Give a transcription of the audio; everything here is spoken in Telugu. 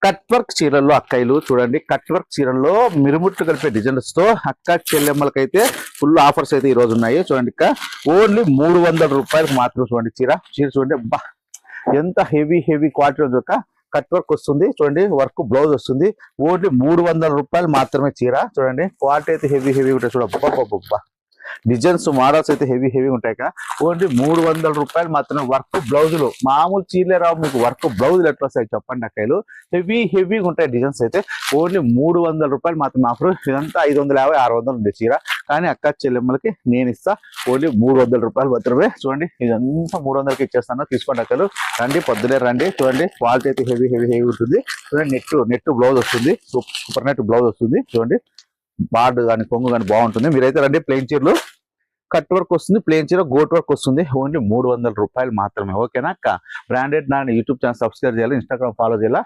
కట్ వర్క్ చీరల్లో అక్కయ్యలు చూడండి, కట్ వర్క్ చీరల్లో మిరుముట్లు కలిపే డిజైన్స్ తో అక్క చెల్లెమ్మలకైతే ఫుల్ ఆఫర్స్ అయితే ఈ రోజు ఉన్నాయి. చూడండి ఇక్క ఓన్లీ 300 రూపాయలకు మాత్రం. చూడండి చీర చూడండి, అబ్బా ఎంత హెవీ క్వాలిటీ ఒక కట్ వర్క్ వస్తుంది. చూడండి వర్క్ బ్లౌజ్ వస్తుంది. ఓన్లీ 300 రూపాయలు మాత్రమే చీర. చూడండి క్వాలిటీ అయితే హెవీ ఉంటాయి. చూడబ్బా డిజైన్స్ మోడల్స్ అయితే హెవీ ఉంటాయి కదా. ఓన్లీ 300 రూపాయలు మాత్రమే. వర్క్ బ్లౌజులు మామూలు చీరలే రావు మీకు, వర్క్ బ్లౌజులు ఎట్లా వస్తాయి చెప్పండి అక్కలు. హెవీగా ఉంటాయి డిజైన్స్ అయితే. ఓన్లీ 300 రూపాయలు మాత్రమే ఆఫర్. ఇదంతా 550 600 ఉంది చీర, కానీ అక్క చెల్లెమ్మలకి నేను ఇస్తా ఓన్లీ 300 రూపాయలు మాత్రమే. చూడండి ఇదంతా 300కి ఇచ్చేస్తాను, తీసుకోండి అక్కలు. రండి పొద్దునే రండి. చూడండి క్వాలిటీ అయితే హెవీ ఉంటుంది. చూడండి నెట్ బ్లౌజ్ వస్తుంది, సూపర్ నెట్ బ్లౌజ్ వస్తుంది. చూడండి బార్డు కానీ కొంగు కానీ బాగుంటుంది. మీరైతే రండి. ప్లెయిన్ చీరలు కట్ వర్క్ వస్తుంది, ప్లెయిన్ చీర గోట్ వర్క్ వస్తుంది. ఓన్లీ 300 రూపాయలు మాత్రమే. ఓకేనా అక్క? బ్రాండెడ్ నా యూట్యూబ్ ఛానల్ సబ్స్క్రైబ్ చేయాలి, ఇన్స్టాగ్రామ్ ఫాలో చేయాలి.